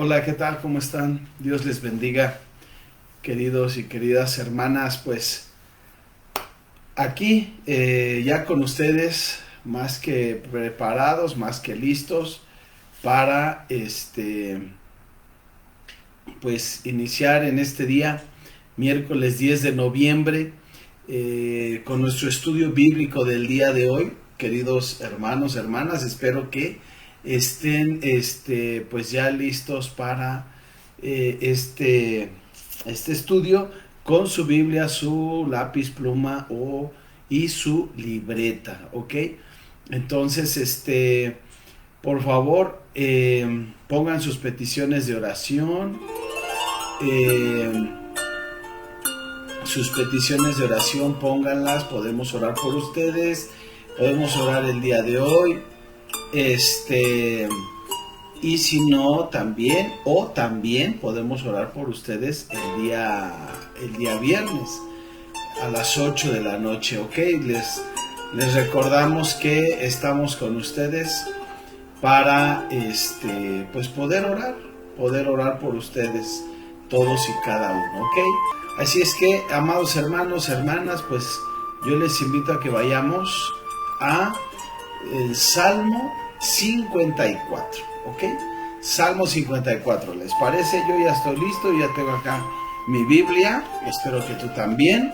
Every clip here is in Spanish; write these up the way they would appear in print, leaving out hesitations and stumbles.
Hola, ¿qué tal? ¿Cómo están? Dios les bendiga, queridos y queridas hermanas. Pues aquí ya con ustedes, más que preparados, más que listos para pues iniciar en este día, miércoles 10 de noviembre, con nuestro estudio bíblico del día de hoy. Queridos hermanos, hermanas, espero que estén pues ya listos para este estudio con su Biblia, su lápiz, pluma y su libreta, ¿ok? Entonces, por favor, pongan sus peticiones de oración. eh, Sus peticiones de oración pónganlas, podemos orar por ustedes, podemos orar el día de hoy, y si no también, o también podemos orar por ustedes el día viernes a las 8 de la noche, ¿ok? Les recordamos que estamos con ustedes para pues poder orar por ustedes todos y cada uno, ¿ok? Así es que, amados hermanos, hermanas, pues yo les invito a que vayamos a el Salmo 54, ¿ok? Salmo 54, ¿les parece? Yo ya estoy listo, ya tengo acá mi Biblia, espero que tú también.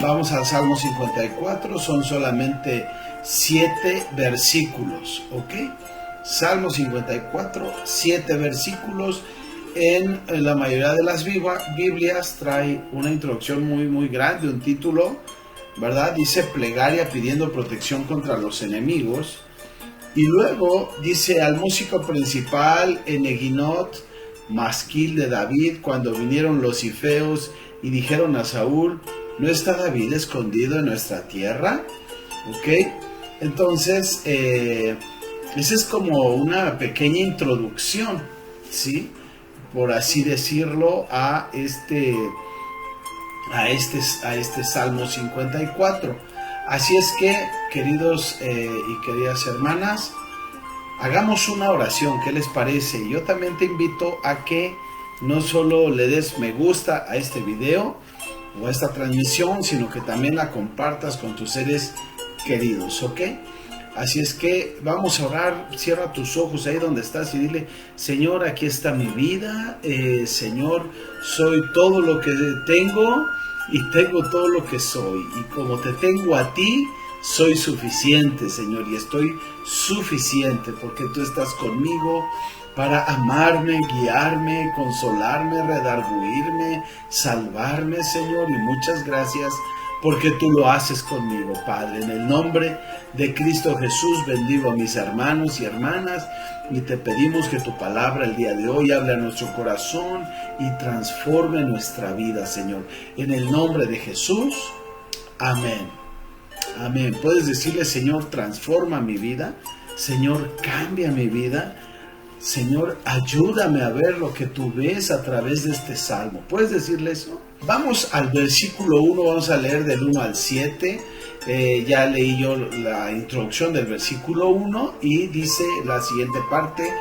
Vamos al Salmo 54, son solamente 7 versículos, ¿ok? Salmo 54, 7 versículos. En la mayoría de las Biblias trae una introducción muy grande, un título, ¿verdad? Dice plegaria pidiendo protección contra los enemigos. Y luego dice al músico principal en Eginot, masquil de David, cuando vinieron los ifeos y dijeron a Saúl, ¿no está David escondido en nuestra tierra? ¿Ok? Entonces, esa es como una pequeña introducción, ¿sí? Por así decirlo, a este Salmo 54. Así es que, queridos y queridas hermanas, hagamos una oración. ¿Qué les parece? Yo también te invito a que no solo le des me gusta a este video o a esta transmisión, sino que también la compartas con tus seres queridos, ¿ok? Así es que vamos a orar. Cierra tus ojos ahí donde estás y dile, Señor, aquí está mi vida, Señor, soy todo lo que tengo y tengo todo lo que soy, y como te tengo a ti, soy suficiente, Señor, y estoy suficiente porque tú estás conmigo para amarme, guiarme, consolarme, redarguirme, salvarme, Señor, y muchas gracias porque tú lo haces conmigo, Padre. En el nombre de Cristo Jesús bendigo a mis hermanos y hermanas y te pedimos que tu palabra el día de hoy hable a nuestro corazón y transforme nuestra vida, Señor. En el nombre de Jesús, amén. Amén. Puedes decirle, Señor, transforma mi vida. Señor, cambia mi vida. Señor, ayúdame a ver lo que tú ves a través de este salmo. ¿Puedes decirle eso? Vamos al versículo 1, vamos a leer del 1 al 7. Ya leí yo la introducción del versículo 1 y dice la siguiente parte.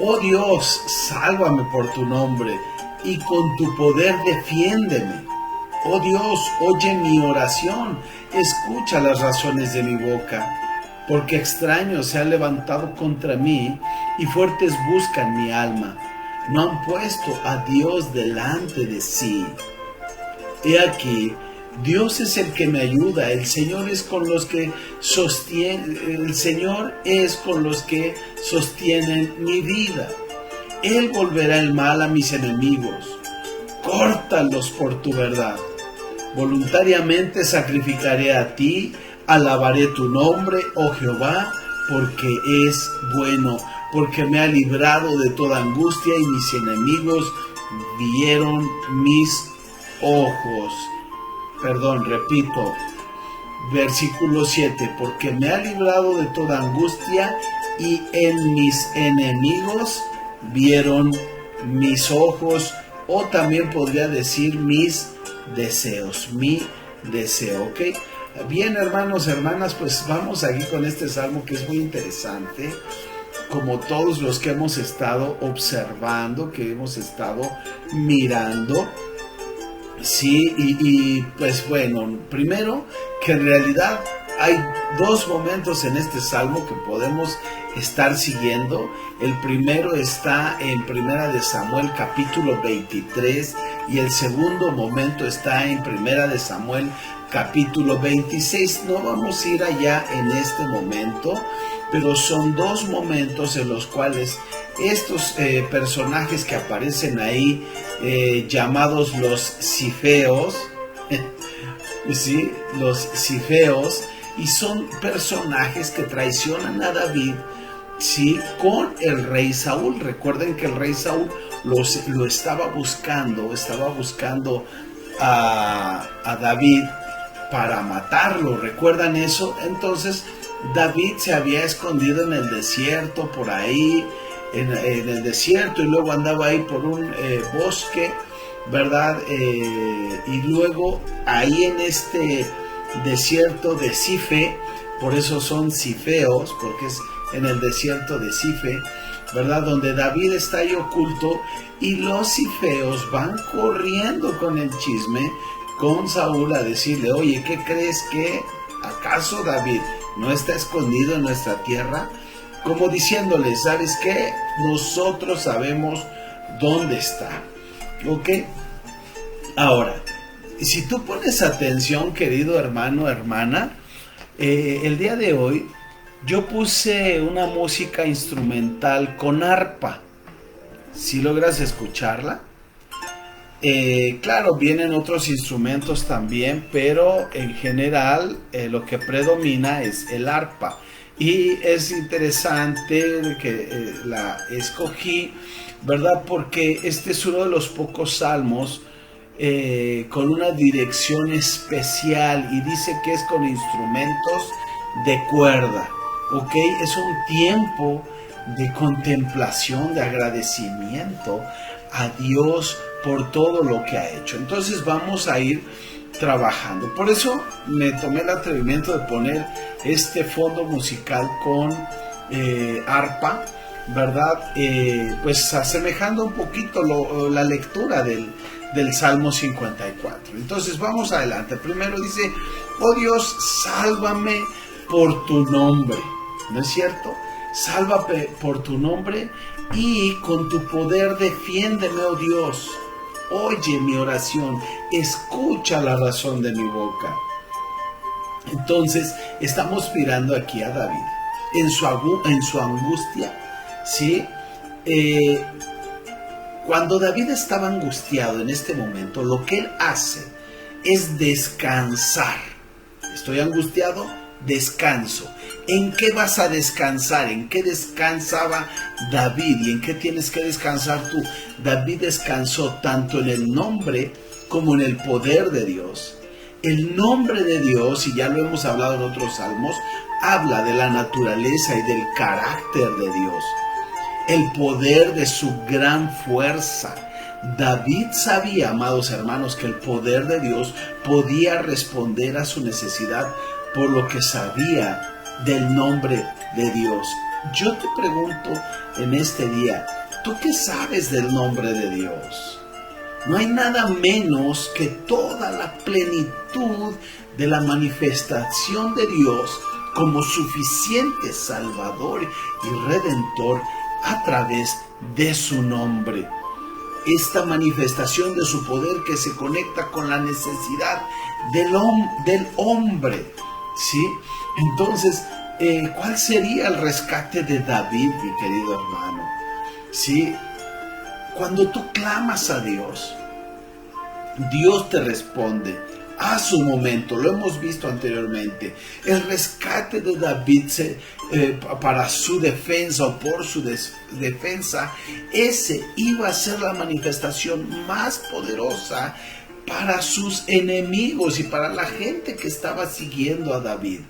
Oh Dios, sálvame por tu nombre y con tu poder defiéndeme. Oh Dios, oye mi oración, escucha las razones de mi boca. Porque extraños se han levantado contra mí y fuertes buscan mi alma. No han puesto a Dios delante de sí. He aquí, Dios es el que me ayuda, el Señor es con los que sostienen mi vida. Él volverá el mal a mis enemigos. Córtalos por tu verdad. Voluntariamente sacrificaré a ti. Alabaré tu nombre, oh Jehová, porque es bueno, porque me ha librado de toda angustia y mis enemigos vieron mis ojos. Repito, versículo 7, porque me ha librado de toda angustia y en mis enemigos vieron mis ojos, o también podría decir mis deseos, mi deseo, ¿ok? Bien, hermanos, hermanas, pues vamos aquí con este salmo que es muy interesante. como todos los que hemos estado observando, que hemos estado mirando. Sí, y pues bueno, primero que en realidad hay dos momentos en este salmo que podemos estar siguiendo. El primero está en Primera de Samuel capítulo 23 y el segundo momento está en Primera de Samuel capítulo 26. No vamos a ir allá en este momento, pero son dos momentos en los cuales estos personajes que aparecen ahí, llamados los Cifeos, ¿sí? Los Cifeos, y son personajes que traicionan a David, ¿sí? Con el rey Saúl. Recuerden que el rey Saúl lo estaba buscando a David para matarlo. ¿Recuerdan eso? Entonces David se había escondido en el desierto, por ahí, en el desierto, y luego andaba ahí por un bosque, ¿verdad? Y luego ahí en este desierto de Sife, por eso son Cifeos, porque es en el desierto de Sife, ¿verdad? Donde David está ahí oculto, y los Cifeos van corriendo con el chisme con Saúl a decirle: oye, ¿qué crees? que acaso David no está escondido en nuestra tierra? Como diciéndole: ¿sabes qué? Nosotros sabemos dónde está. ¿Ok? Ahora, si tú pones atención, querido hermano, hermana, el día de hoy yo puse una música instrumental con arpa. ¿Sí logras escucharla? Claro, vienen otros instrumentos también, pero en general lo que predomina es el arpa. Y es interesante que la escogí, ¿verdad? Porque este es uno de los pocos salmos con una dirección especial, y dice que es con instrumentos de cuerda, ¿ok? Es un tiempo de contemplación, de agradecimiento a Dios por todo lo que ha hecho. Entonces vamos a ir trabajando. Por eso me tomé el atrevimiento de poner este fondo musical con arpa, ¿verdad? Pues asemejando un poquito la lectura del Salmo 54. Entonces vamos adelante. Primero dice: oh Dios, sálvame por tu nombre. ¿No es cierto? Sálvame por tu nombre, y con tu poder defiéndeme, oh Dios. Oye mi oración, escucha la razón de mi boca. Entonces estamos mirando aquí a David en su angustia, ¿sí? Cuando David estaba angustiado en este momento, lo que él hace es descansar. Estoy angustiado, descanso. ¿En qué vas a descansar? ¿En qué descansaba David? ¿Y en qué tienes que descansar tú? David descansó tanto en el nombre como en el poder de Dios. El nombre de Dios, y ya lo hemos hablado en otros salmos, habla de la naturaleza y del carácter de Dios. El poder de su gran fuerza. David sabía, amados hermanos, que el poder de Dios podía responder a su necesidad por lo que sabía del nombre de Dios. Yo te pregunto en este día, ¿tú qué sabes del nombre de Dios? No hay nada menos que toda la plenitud de la manifestación de Dios como suficiente Salvador y Redentor a través de su nombre. Esta manifestación de su poder que se conecta con la necesidad del hombre, ¿sí? Entonces, ¿cuál sería el rescate de David, mi querido hermano? ¿Sí? Cuando tú clamas a Dios, Dios te responde a su momento. Lo hemos visto anteriormente. El rescate de David para su defensa, o por su defensa, ese iba a ser la manifestación más poderosa para sus enemigos y para la gente que estaba siguiendo a David.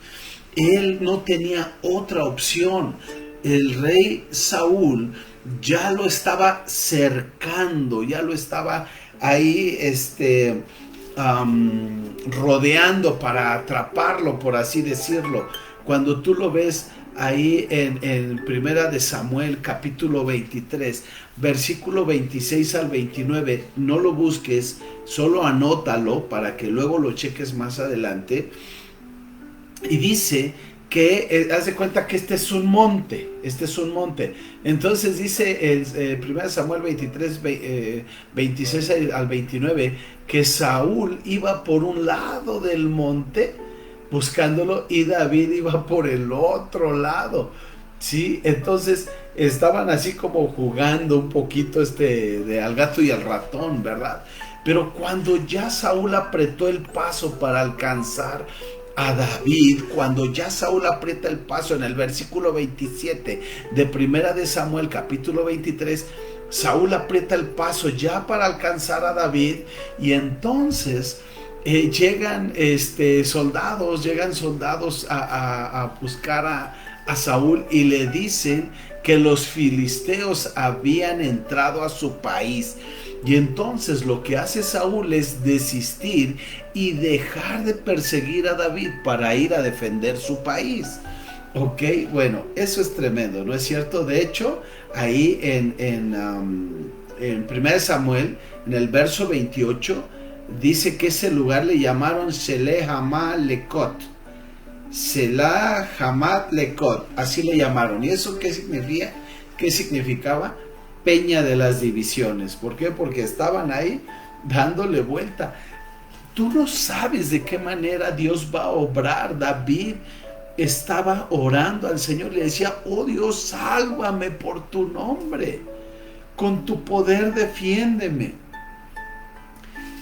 Él no tenía otra opción. El rey Saúl ya lo estaba cercando, ya lo estaba ahí rodeando para atraparlo, por así decirlo. Cuando tú lo ves ahí en Primera de Samuel, capítulo 23, versículo 26 al 29. No lo busques, solo anótalo para que luego lo cheques más adelante. Y dice que, haz de cuenta que este es un monte. Entonces dice 1 Samuel 23, 26 al 29, que Saúl iba por un lado del monte buscándolo y David iba por el otro lado. Sí, entonces estaban así como jugando un poquito de al gato y al ratón, ¿verdad? Pero cuando ya Saúl apretó el paso para alcanzar a David, cuando ya Saúl aprieta el paso en el versículo 27 de Primera de Samuel, capítulo 23, Saúl aprieta el paso ya para alcanzar a David, y entonces llegan soldados a buscar a Saúl y le dicen que los filisteos habían entrado a su país. Y entonces lo que hace Saúl es desistir y dejar de perseguir a David para ir a defender su país. Ok, bueno, eso es tremendo, ¿no es cierto? De hecho, ahí en 1 Samuel, en el verso 28, dice que ese lugar le llamaron Selah Hamat Lekot. Selah Hamat Lekot, así le llamaron. ¿Y eso qué significa? ¿Qué significaba? Peña de las divisiones. ¿Por qué? Porque estaban ahí dándole vuelta. Tú no sabes de qué manera Dios va a obrar. David estaba orando al Señor, le decía: oh Dios, sálvame por tu nombre, con tu poder defiéndeme.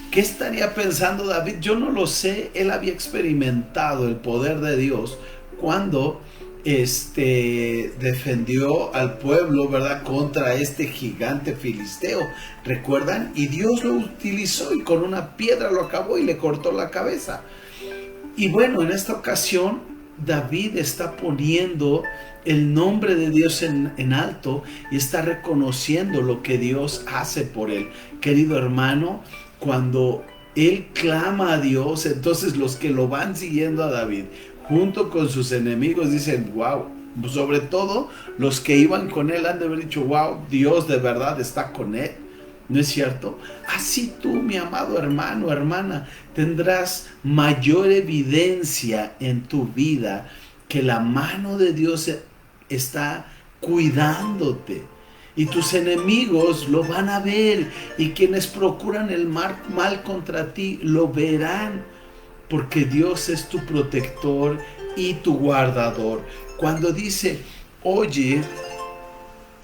¿Qué estaría pensando David? Yo no lo sé. Él había experimentado el poder de Dios cuando defendió al pueblo, ¿verdad?, contra este gigante filisteo. ¿Recuerdan? Y Dios lo utilizó y con una piedra lo acabó y le cortó la cabeza. Y bueno, en esta ocasión David está poniendo el nombre de Dios en alto y está reconociendo lo que Dios hace por él. Querido hermano, cuando él clama a Dios, entonces los que lo van siguiendo a David, junto con sus enemigos, dicen: wow. Sobre todo los que iban con él han de haber dicho: wow, Dios de verdad está con él. ¿No es cierto? Así tú, mi amado hermano, hermana, tendrás mayor evidencia en tu vida que la mano de Dios está cuidándote. Y tus enemigos lo van a ver, y quienes procuran el mal contra ti lo verán, porque Dios es tu protector y tu guardador. Cuando dice: oye,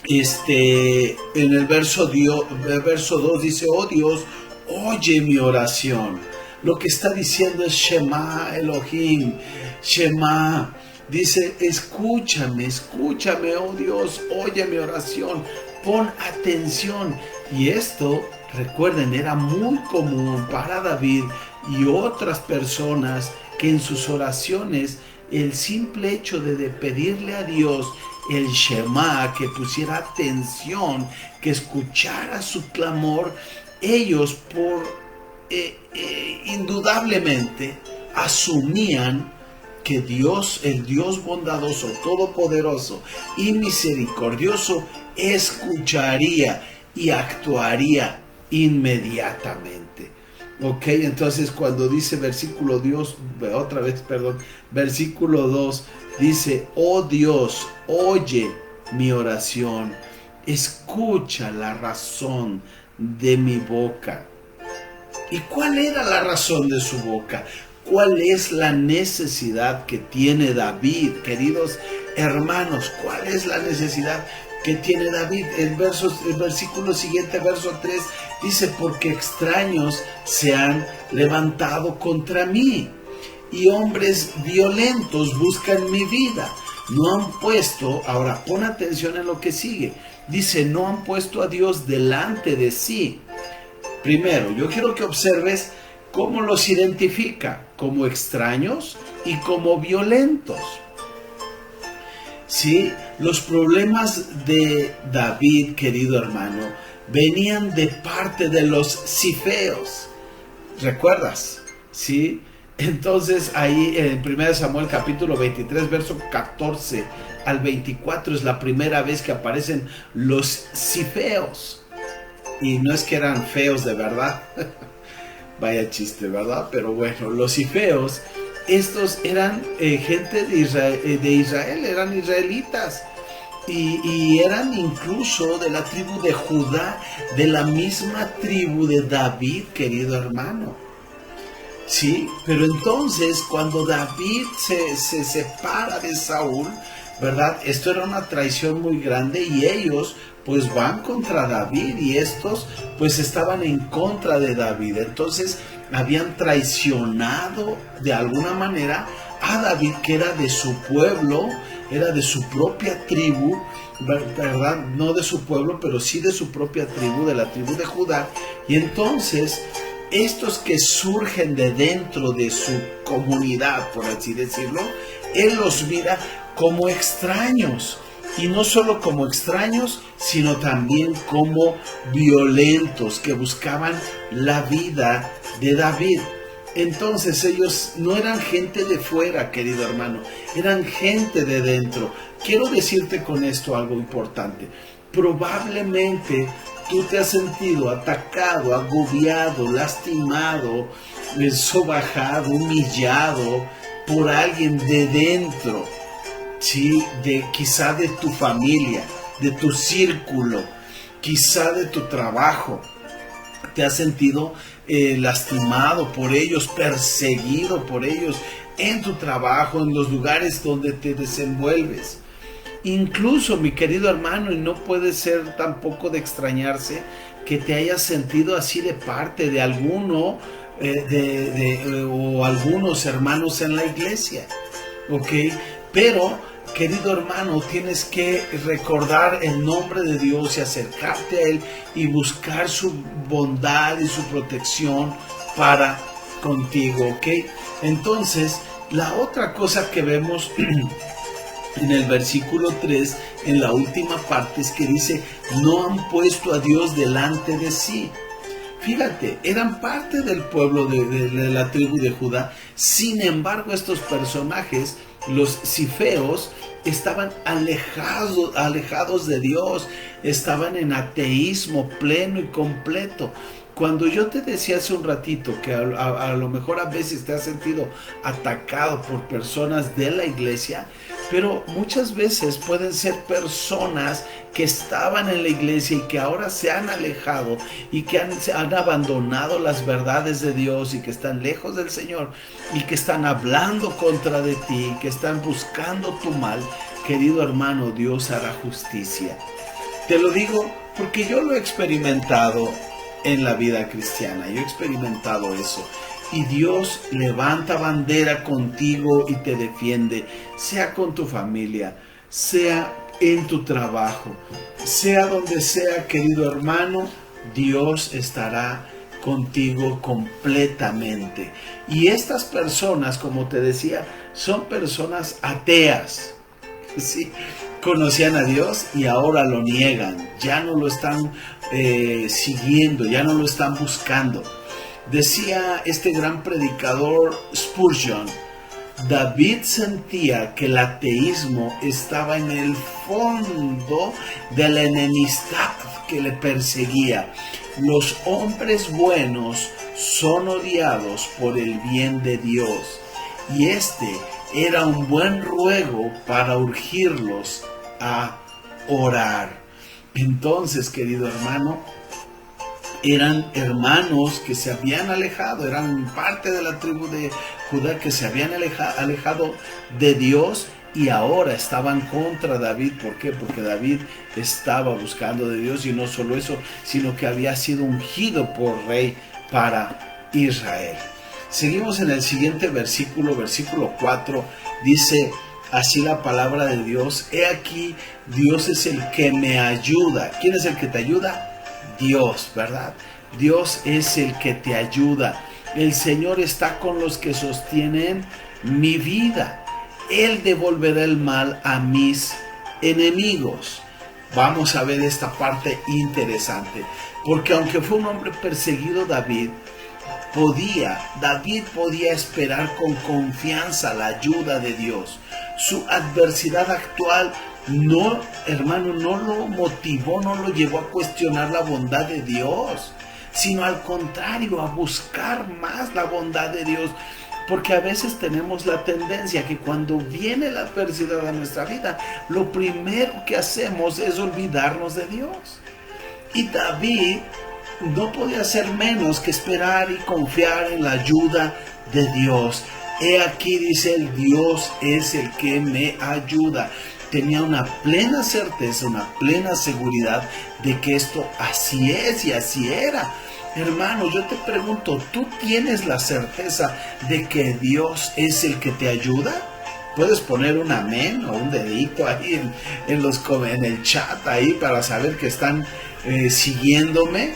en el verso 2 dice: oh Dios, oye mi oración. Lo que está diciendo es Shema Elohim, Shema. Dice: escúchame, oh Dios, oye mi oración, pon atención. Y esto, recuerden, era muy común para David y otras personas, que en sus oraciones el simple hecho de pedirle a Dios el Shema, que pusiera atención, que escuchara su clamor, ellos indudablemente asumían que Dios, el Dios bondadoso, todopoderoso y misericordioso, escucharía y actuaría inmediatamente. Ok, entonces cuando dice versículo 2, dice: oh Dios, oye mi oración, escucha la razón de mi boca. ¿Y cuál era la razón de su boca? ¿Cuál es la necesidad que tiene David, queridos hermanos? ¿Cuál es la necesidad que tiene David? El versículo siguiente, verso 3, dice: porque extraños se han levantado contra mí, y hombres violentos buscan mi vida. No han puesto, ahora pon atención en lo que sigue, dice: no han puesto a Dios delante de sí. Primero, yo quiero que observes cómo los identifica: como extraños y como violentos. Sí, los problemas de David, querido hermano, venían de parte de los zifeos. ¿Recuerdas? Sí, Entonces ahí en 1 Samuel capítulo 23, verso 14 al 24 es la primera vez que aparecen los cifeos. Y no es que eran feos de verdad, vaya chiste, ¿verdad? Pero bueno, los cifeos, estos eran gente de Israel, eran israelitas. Y eran incluso de la tribu de Judá, de la misma tribu de David, querido hermano. Sí, pero entonces cuando David se separa de Saúl, ¿verdad? Esto era una traición muy grande y ellos pues van contra David y estos pues estaban en contra de David. Entonces habían traicionado de alguna manera a David, que era de su pueblo, era de su propia tribu, ¿verdad? No de su pueblo, pero sí de su propia tribu, de la tribu de Judá. Y entonces estos que surgen de dentro de su comunidad, por así decirlo, él los mira como extraños. Y no solo como extraños, sino también como violentos que buscaban la vida de David. Entonces ellos no eran gente de fuera, querido hermano, eran gente de dentro. Quiero decirte con esto algo importante. Probablemente tú te has sentido atacado, agobiado, lastimado, sobajado, humillado por alguien de dentro, ¿sí? Quizá de tu familia, de tu círculo, quizá de tu trabajo. Te has sentido lastimado por ellos, perseguido por ellos en tu trabajo, en los lugares donde te desenvuelves. Incluso, mi querido hermano, y no puede ser tampoco de extrañarse que te hayas sentido así de parte de alguno o algunos hermanos en la iglesia, ¿ok? Pero, querido hermano, tienes que recordar el nombre de Dios y acercarte a Él y buscar su bondad y su protección para contigo, ¿ok? Entonces, la otra cosa que vemos en el versículo 3, en la última parte, es que dice, no han puesto a Dios delante de sí. Fíjate, eran parte del pueblo de la tribu de Judá. Sin embargo, estos personajes, los cifeos, estaban alejados de Dios, estaban en ateísmo pleno y completo. Cuando yo te decía hace un ratito que a lo mejor a veces te has sentido atacado por personas de la iglesia, pero muchas veces pueden ser personas que estaban en la iglesia y que ahora se han alejado y que han abandonado las verdades de Dios y que están lejos del Señor y que están hablando contra de ti, que están buscando tu mal. Querido hermano, Dios hará justicia. Te lo digo porque yo lo he experimentado en la vida cristiana, yo he experimentado eso. Y Dios levanta bandera contigo y te defiende, sea con tu familia, sea en tu trabajo, sea donde sea, querido hermano, Dios estará contigo completamente. Y estas personas, como te decía, son personas ateas, ¿sí? Conocían a Dios y ahora lo niegan, ya no lo están siguiendo, ya no lo están buscando. Decía este gran predicador Spurgeon, David sentía que el ateísmo estaba en el fondo de la enemistad que le perseguía. Los hombres buenos son odiados por el bien de Dios. Y este era un buen ruego para urgirlos a orar. Entonces, querido hermano, eran hermanos que se habían alejado, eran parte de la tribu de Judá que se habían alejado de Dios y ahora estaban contra David. ¿Por qué? Porque David estaba buscando de Dios y no solo eso, sino que había sido ungido por rey para Israel. Seguimos en el siguiente versículo, versículo 4, dice así la palabra de Dios: he aquí, Dios es el que me ayuda. ¿Quién es el que te ayuda? Dios, ¿verdad? Dios es el que te ayuda. El Señor está con los que sostienen mi vida. Él devolverá el mal a mis enemigos. Vamos a ver esta parte interesante, porque aunque fue un hombre perseguido David, David podía esperar con confianza la ayuda de Dios. Su adversidad actual no, hermano, no lo motivó, no lo llevó a cuestionar la bondad de Dios, sino al contrario, a buscar más la bondad de Dios. Porque a veces tenemos la tendencia que cuando viene la adversidad a nuestra vida, lo primero que hacemos es olvidarnos de Dios. Y David no podía hacer menos que esperar y confiar en la ayuda de Dios. He aquí, dice él, Dios es el que me ayuda. Tenía una plena certeza, una plena seguridad de que esto así es y así era. Hermano, yo te pregunto, ¿tú tienes la certeza de que Dios es el que te ayuda? Puedes poner un amén o un dedito ahí en el chat ahí para saber que están siguiéndome.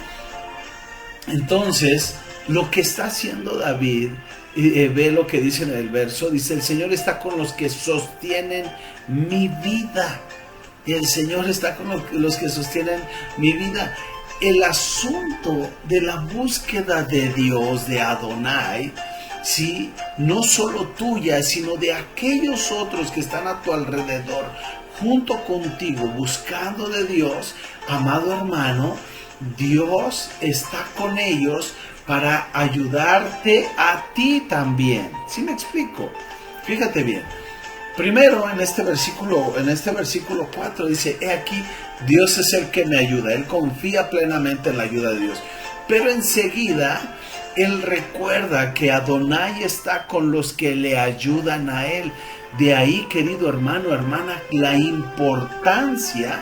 Entonces, lo que está haciendo David, ve lo que dice en el verso, dice: el Señor está con los que sostienen mi vida. El Señor está con los que sostienen mi vida. El asunto de la búsqueda de Dios, de Adonai, ¿sí?, no solo tuya, sino de aquellos otros que están a tu alrededor, junto contigo, buscando de Dios, amado hermano, Dios está con ellos para ayudarte a ti también. ¿Sí me explico? Fíjate bien. Primero, en este versículo 4 dice: he aquí, Dios es el que me ayuda. Él confía plenamente en la ayuda de Dios. Pero enseguida, él recuerda que Adonai está con los que le ayudan a él. De ahí, querido hermano, hermana, la importancia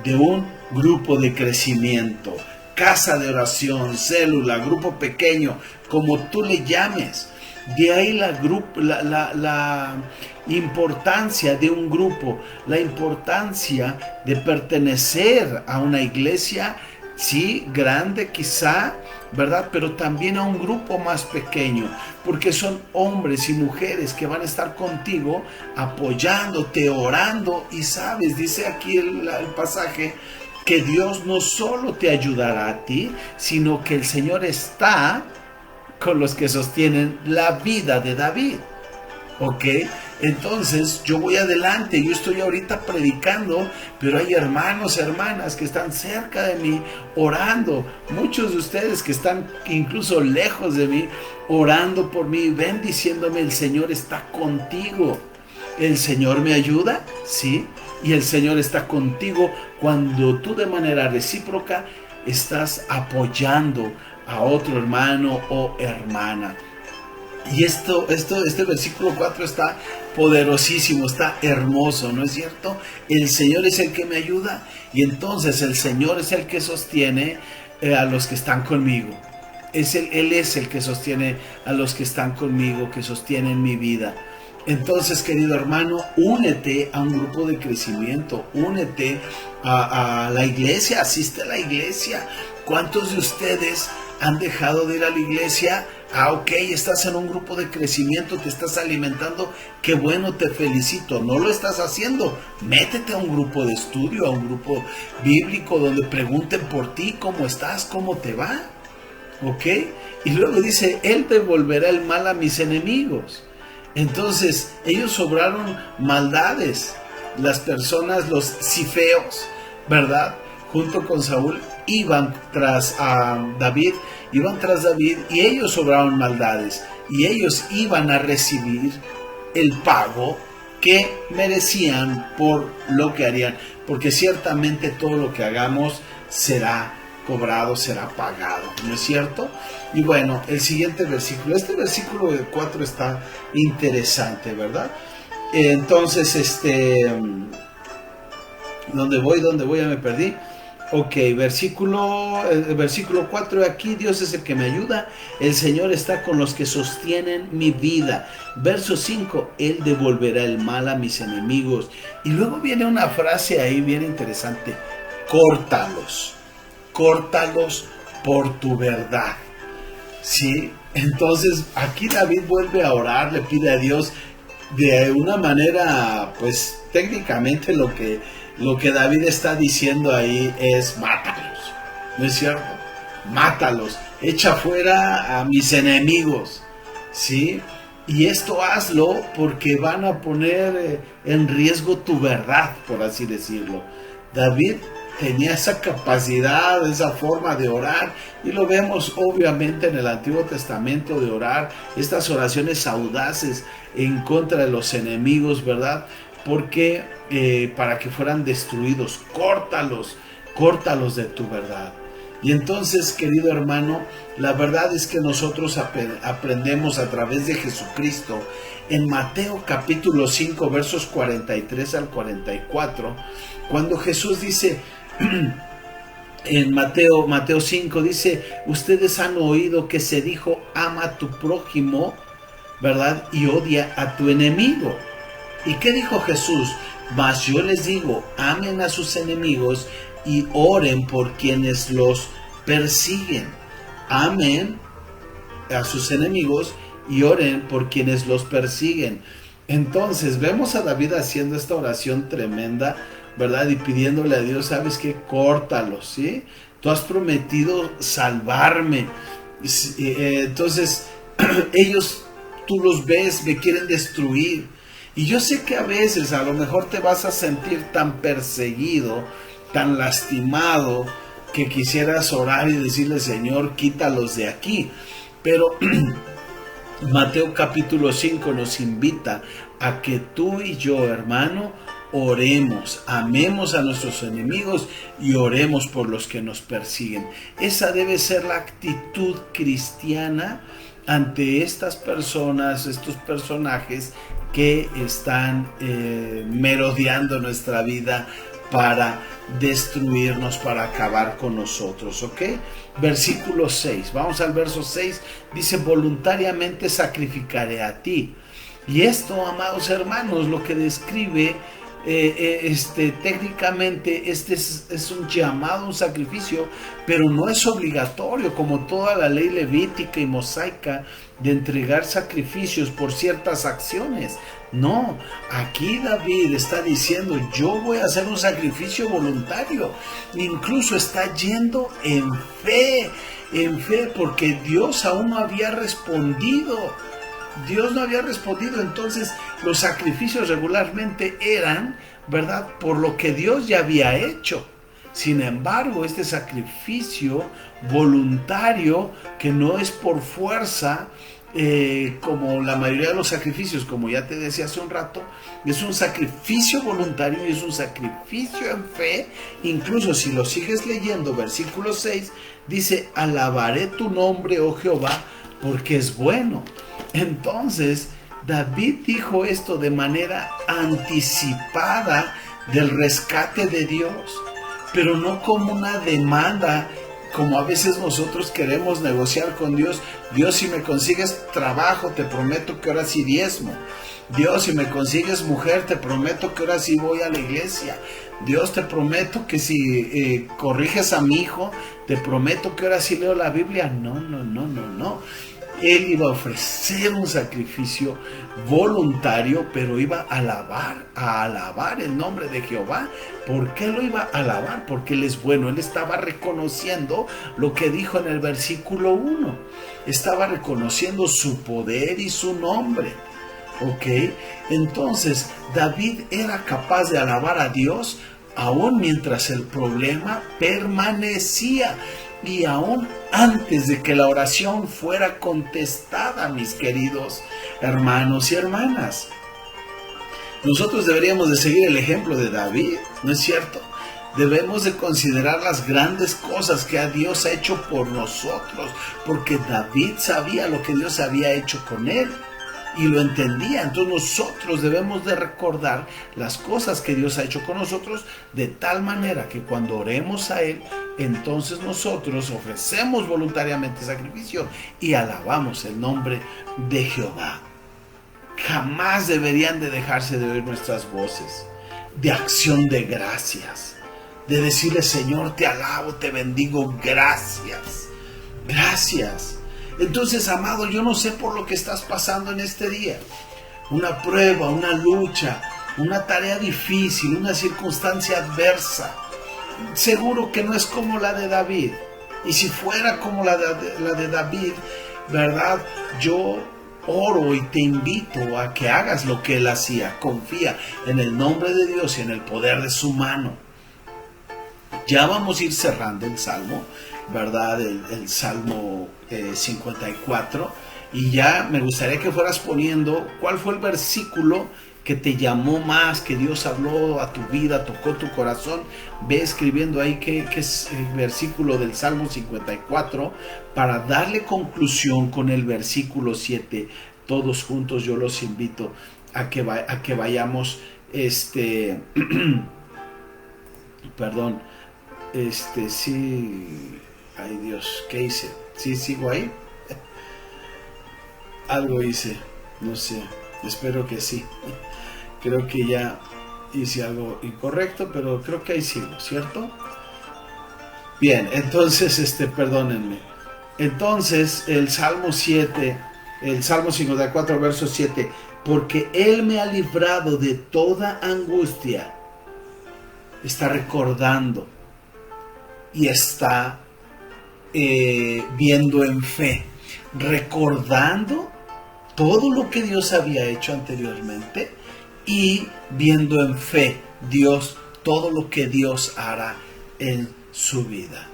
de un grupo de crecimiento, casa de oración, célula, grupo pequeño, como tú le llames. De ahí la importancia de un grupo, la importancia de pertenecer a una iglesia, sí, grande quizá, ¿verdad? Pero también a un grupo más pequeño, porque son hombres y mujeres que van a estar contigo, apoyándote, orando. Y sabes, dice aquí el pasaje, que Dios no solo te ayudará a ti, sino que el Señor está con los que sostienen la vida de David. ¿Ok? Entonces yo voy adelante, yo estoy ahorita predicando, pero hay hermanos, hermanas que están cerca de mí orando. Muchos de ustedes que están incluso lejos de mí, orando por mí, bendiciéndome. El Señor está contigo. El Señor me ayuda, ¿sí? Y el Señor está contigo cuando tú de manera recíproca estás apoyando a otro hermano o hermana. Y este versículo 4 está poderosísimo, está hermoso, ¿no es cierto? El Señor es el que me ayuda, y entonces el Señor es el que sostiene a los que están conmigo. Él es el que sostiene a los que están conmigo, que sostienen mi vida. Entonces, querido hermano, únete a un grupo de crecimiento, únete a la iglesia, asiste a la iglesia. ¿Cuántos de ustedes han dejado de ir a la iglesia? Ok, estás en un grupo de crecimiento, te estás alimentando, qué bueno, te felicito. No lo estás haciendo, métete a un grupo de estudio, a un grupo bíblico donde pregunten por ti, cómo estás, cómo te va. Ok, y luego dice: Él devolverá el mal a mis enemigos. Entonces, ellos obraron maldades. Las personas, los cifeos, ¿verdad?, junto con Saúl, iban tras David, y ellos obraron maldades, y ellos iban a recibir el pago que merecían por lo que harían, porque ciertamente todo lo que hagamos será cobrado, será pagado, ¿no es cierto? Y bueno, el siguiente versículo, este versículo de 4 está interesante, ¿verdad? Entonces, ¿dónde voy? Ya me perdí. Ok, versículo 4, aquí Dios es el que me ayuda, el Señor está con los que sostienen mi vida. Verso 5, Él devolverá el mal a mis enemigos. Y luego viene una frase ahí bien interesante: córtalos por tu verdad. ¿Sí? Entonces aquí David vuelve a orar, le pide a Dios de una manera, pues técnicamente lo que David está diciendo ahí es: mátalos, ¿no es cierto? mátalos, echa fuera a mis enemigos, ¿sí? Y esto hazlo porque van a poner en riesgo tu verdad, por así decirlo. David tenía esa capacidad, esa forma de orar, y lo vemos obviamente en el Antiguo Testamento, de orar estas oraciones audaces en contra de los enemigos, ¿verdad? Porque para que fueran destruidos, córtalos de tu verdad. Y entonces, querido hermano, la verdad es que nosotros aprendemos a través de Jesucristo. En Mateo capítulo 5, versos 43 al 44, cuando Jesús dice, en Mateo 5, dice, ustedes han oído que se dijo, ama a tu prójimo, ¿verdad? Y odia a tu enemigo. ¿Y qué dijo Jesús? Mas yo les digo, amen a sus enemigos y oren por quienes los persiguen. Amen a sus enemigos y oren por quienes los persiguen. Entonces vemos a David haciendo esta oración tremenda, ¿verdad? Y pidiéndole a Dios, ¿sabes qué? Córtalos, ¿sí? Tú has prometido salvarme. Entonces ellos, tú los ves, me quieren destruir. Y yo sé que a veces a lo mejor te vas a sentir tan perseguido, tan lastimado, que quisieras orar y decirle, Señor, quítalos de aquí. Pero Mateo capítulo 5 nos invita a que tú y yo, hermano, oremos, amemos a nuestros enemigos y oremos por los que nos persiguen. Esa debe ser la actitud cristiana ante estas personas, estos personajes que están merodeando nuestra vida para destruirnos, para acabar con nosotros, ¿ok? Versículo 6, vamos al verso 6, dice, voluntariamente sacrificaré a ti. Y esto, amados hermanos, lo que describe técnicamente es un llamado, un sacrificio, pero no es obligatorio, como toda la ley levítica y mosaica de entregar sacrificios por ciertas acciones. No, aquí David está diciendo, yo voy a hacer un sacrificio voluntario. Incluso está yendo en fe, porque Dios aún no había respondido. Dios no había respondido, entonces los sacrificios regularmente eran, ¿verdad?, por lo que Dios ya había hecho. Sin embargo, este sacrificio voluntario, que no es por fuerza, como la mayoría de los sacrificios, como ya te decía hace un rato, es un sacrificio voluntario y es un sacrificio en fe. Incluso si lo sigues leyendo, versículo 6, dice, alabaré tu nombre, oh Jehová, porque es bueno. Entonces, David dijo esto de manera anticipada del rescate de Dios, pero no como una demanda, como a veces nosotros queremos negociar con Dios. Dios, si me consigues trabajo, te prometo que ahora sí diezmo. Dios, si me consigues mujer, te prometo que ahora sí voy a la iglesia. Dios, te prometo que si corriges a mi hijo, te prometo que ahora sí leo la Biblia. No. Él iba a ofrecer un sacrificio voluntario, pero iba a alabar el nombre de Jehová. ¿Por qué lo iba a alabar? Porque Él es bueno. Él estaba reconociendo lo que dijo en el versículo 1. Estaba reconociendo su poder y su nombre. ¿Ok? Entonces, David era capaz de alabar a Dios aún mientras el problema permanecía. Y aún antes de que la oración fuera contestada, mis queridos hermanos y hermanas. Nosotros deberíamos de seguir el ejemplo de David, ¿no es cierto? Debemos de considerar las grandes cosas que Dios ha hecho por nosotros, porque David sabía lo que Dios había hecho con él y lo entendía. Entonces nosotros debemos de recordar las cosas que Dios ha hecho con nosotros, de tal manera que cuando oremos a Él, entonces nosotros ofrecemos voluntariamente sacrificio y alabamos el nombre de Jehová. Jamás deberían de dejarse de oír nuestras voces de acción de gracias, de decirle, Señor, te alabo, te bendigo, gracias. Entonces, amado, yo no sé por lo que estás pasando en este día. Una prueba, una lucha, una tarea difícil, una circunstancia adversa. Seguro que no es como la de David. Y si fuera como la de David, ¿verdad? Yo oro y te invito a que hagas lo que él hacía. Confía en el nombre de Dios y en el poder de su mano. Ya vamos a ir cerrando el Salmo, ¿verdad? El Salmo 54. Y ya me gustaría que fueras poniendo cuál fue el versículo que te llamó más, que Dios habló a tu vida, tocó tu corazón. Ve escribiendo ahí qué es el versículo del Salmo 54 para darle conclusión con el versículo 7. Todos juntos yo los invito a que vayamos, perdón, sí, ay Dios, ¿qué hice? ¿Sí sigo ahí? Algo hice, no sé, espero que sí. Creo que ya hice algo incorrecto, pero creo que ahí sigo, ¿cierto? Bien, entonces, perdónenme. Entonces, el Salmo 7, el Salmo 54, verso 7, porque Él me ha librado de toda angustia, está recordando y está viendo en fe, recordando todo lo que Dios había hecho anteriormente y viendo en fe Dios, todo lo que Dios hará en su vida.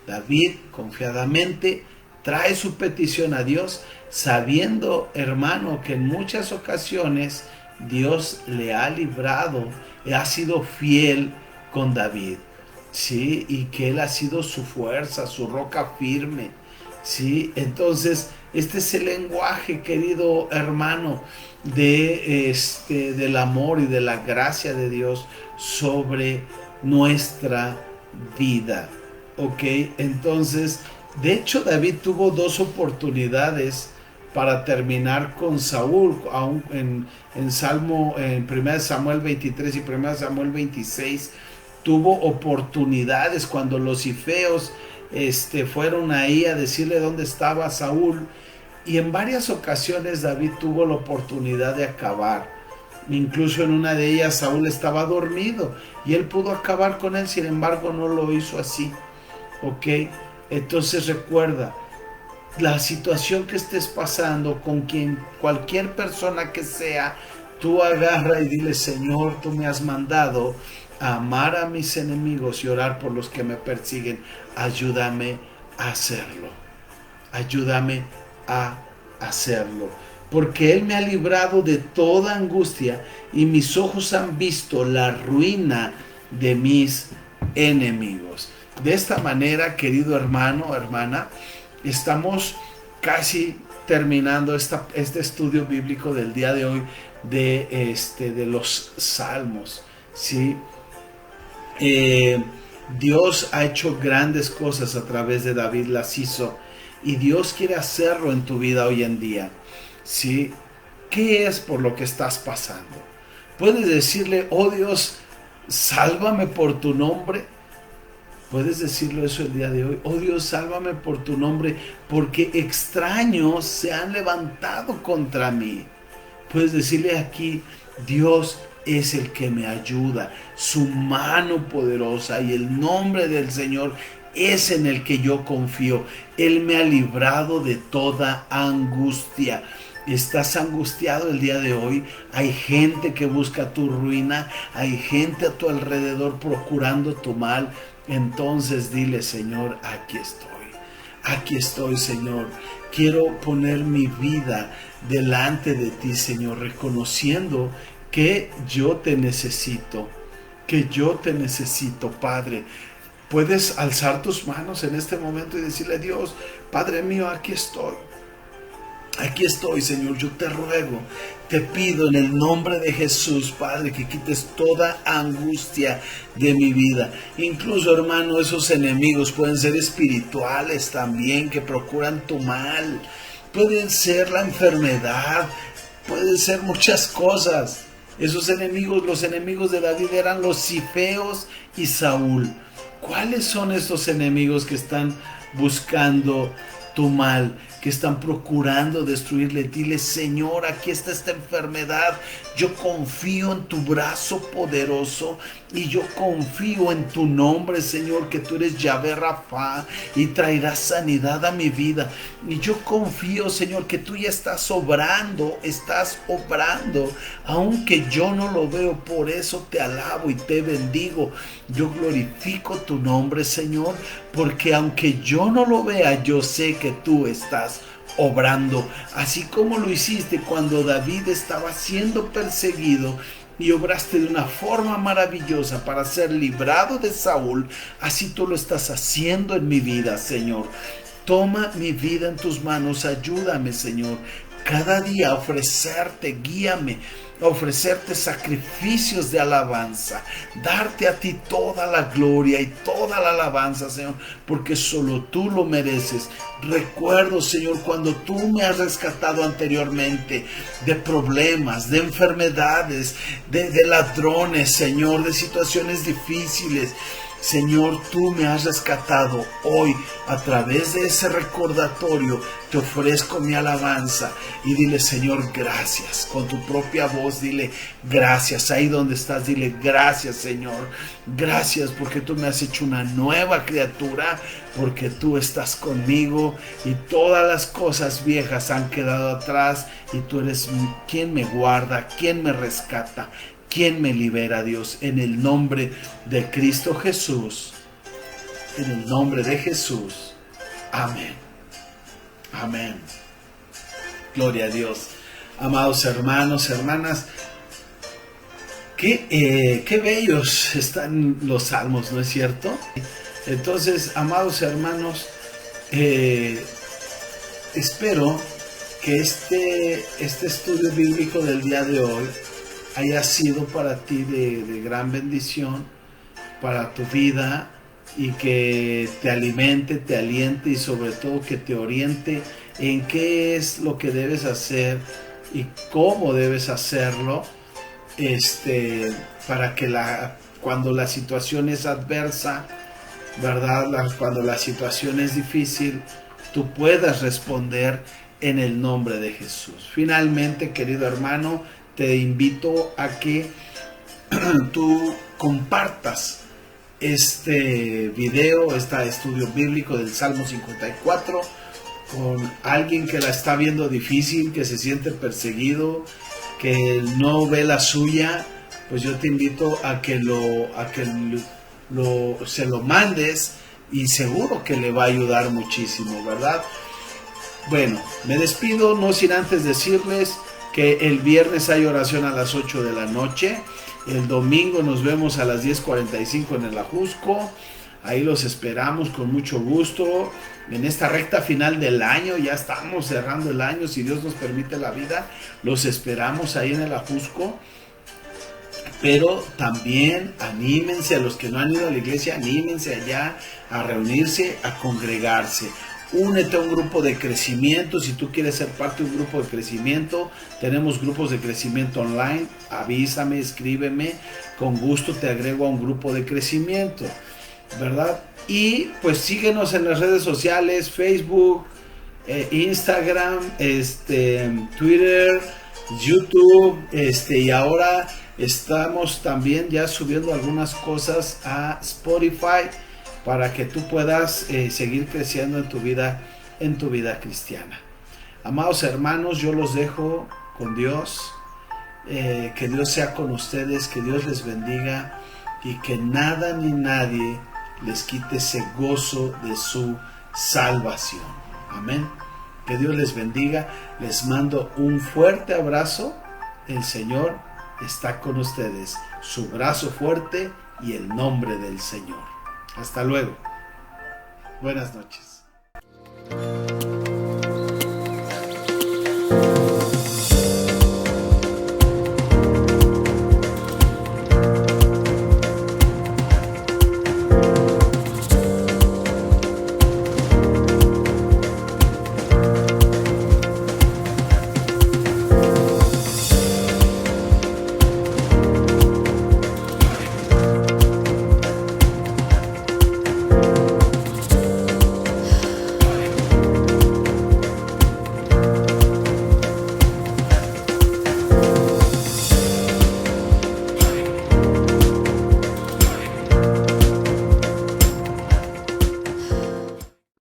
David confiadamente trae su petición a Dios, sabiendo, hermano, que en muchas ocasiones Dios le ha librado, ha sido fiel con David, ¿sí? Y que Él ha sido su fuerza, su roca firme, ¿sí? Entonces, este es el lenguaje, querido hermano, del amor y de la gracia de Dios sobre nuestra vida. Ok, entonces, de hecho, David tuvo dos oportunidades para terminar con Saúl, aún en 1 Samuel 23 y 1 Samuel 26, tuvo oportunidades cuando los ifeos fueron ahí a decirle dónde estaba Saúl, y en varias ocasiones David tuvo la oportunidad de acabar. Incluso en una de ellas Saúl estaba dormido y él pudo acabar con él, sin embargo no lo hizo así. Ok, entonces recuerda, la situación que estés pasando con cualquier persona que sea, tú agarra y dile: Señor, tú me has mandado a amar a mis enemigos y orar por los que me persiguen. Ayúdame a hacerlo. Ayúdame a hacerlo. Porque Él me ha librado de toda angustia y mis ojos han visto la ruina de mis enemigos. De esta manera, querido hermano, hermana, estamos casi terminando este estudio bíblico del día de hoy de los salmos, ¿sí? Dios ha hecho grandes cosas a través de David, las hizo, y Dios quiere hacerlo en tu vida hoy en día, ¿sí? ¿Qué es por lo que estás pasando? Puedes decirle: oh Dios, sálvame por tu nombre. Puedes decirlo eso el día de hoy: oh Dios, sálvame por tu nombre, porque extraños se han levantado contra mí. Puedes decirle aquí: Dios es el que me ayuda, su mano poderosa y el nombre del Señor es en el que yo confío. Él me ha librado de toda angustia. ¿Estás angustiado el día de hoy? Hay gente que busca tu ruina, hay gente a tu alrededor procurando tu mal. Entonces dile: Señor, aquí estoy, Señor. Quiero poner mi vida delante de ti, Señor, reconociendo que yo te necesito, Padre. Puedes alzar tus manos en este momento y decirle: Dios, Padre mío, aquí estoy. Aquí estoy, Señor, yo te ruego, te pido en el nombre de Jesús, Padre, que quites toda angustia de mi vida. Incluso, hermano, esos enemigos pueden ser espirituales también, que procuran tu mal. Pueden ser la enfermedad, pueden ser muchas cosas. Esos enemigos, los enemigos de David eran los zifeos y Saúl. ¿Cuáles son estos enemigos que están buscando tu mal, que están procurando destruirle. Dile: Señor, aquí está esta enfermedad. Yo confío en tu brazo poderoso y yo confío en tu nombre, Señor, que tú eres Yahvé Rafa y traerás sanidad a mi vida. Y yo confío, Señor, que tú ya estás obrando, aunque yo no lo veo. Por eso te alabo y te bendigo. Yo glorifico tu nombre, Señor, porque aunque yo no lo vea, yo sé que tú estás obrando, así como lo hiciste cuando David estaba siendo perseguido y obraste de una forma maravillosa para ser librado de Saúl. Así tú lo estás haciendo en mi vida, Señor. Toma mi vida en tus manos, ayúdame, Señor, cada día a ofrecerte, guíame, a ofrecerte sacrificios de alabanza, darte a ti toda la gloria y toda la alabanza, Señor, porque solo tú lo mereces. Recuerdo, Señor, cuando tú me has rescatado anteriormente de problemas, de enfermedades, de ladrones, Señor, de situaciones difíciles. Señor, tú me has rescatado. Hoy, a través de ese recordatorio, te ofrezco mi alabanza. Y dile: Señor, gracias. Con tu propia voz, dile: gracias. Ahí donde estás, dile: gracias, Señor. Gracias porque tú me has hecho una nueva criatura, porque tú estás conmigo y todas las cosas viejas han quedado atrás y tú eres quien me guarda, quien me rescata, quien me libera, Dios, en el nombre de Cristo Jesús. En el nombre de Jesús. Amén. Amén. Gloria a Dios. Amados hermanos, hermanas, qué bellos están los salmos, ¿no es cierto? Entonces, amados hermanos, espero que este estudio bíblico del día de hoy haya sido para ti de gran bendición para tu vida, y que te alimente, te aliente y sobre todo que te oriente en qué es lo que debes hacer y cómo debes hacerlo, para que cuando la situación es adversa, ¿verdad? Cuando la situación es difícil, tú puedas responder en el nombre de Jesús. Finalmente, querido hermano, te invito a que tú compartas este video, este estudio bíblico del Salmo 54 con alguien que la está viendo difícil, que se siente perseguido, que no ve la suya. Pues yo te invito a que se lo mandes, y seguro que le va a ayudar muchísimo, ¿verdad? Bueno, me despido no sin antes decirles que el viernes hay oración a las 8 de la noche. El domingo nos vemos a las 10:45 en el Ajusco. Ahí los esperamos con mucho gusto. En esta recta final del año, ya estamos cerrando el año, si Dios nos permite la vida, los esperamos ahí en el Ajusco. Pero también anímense, a los que no han ido a la iglesia, anímense allá a reunirse, a congregarse. Únete a un grupo de crecimiento. Si tú quieres ser parte de un grupo de crecimiento, tenemos grupos de crecimiento online. Avísame, escríbeme, con gusto te agrego a un grupo de crecimiento, ¿verdad? Y pues síguenos en las redes sociales: Facebook, Instagram, Twitter, YouTube, y ahora estamos también ya subiendo algunas cosas a Spotify, para que tú puedas seguir creciendo en tu vida cristiana. Amados hermanos, yo los dejo con Dios. Que Dios sea con ustedes, que Dios les bendiga y que nada ni nadie les quite ese gozo de su salvación. Amén. Que Dios les bendiga. Les mando un fuerte abrazo. El Señor está con ustedes. Su brazo fuerte y el nombre del Señor. Hasta luego. Buenas noches.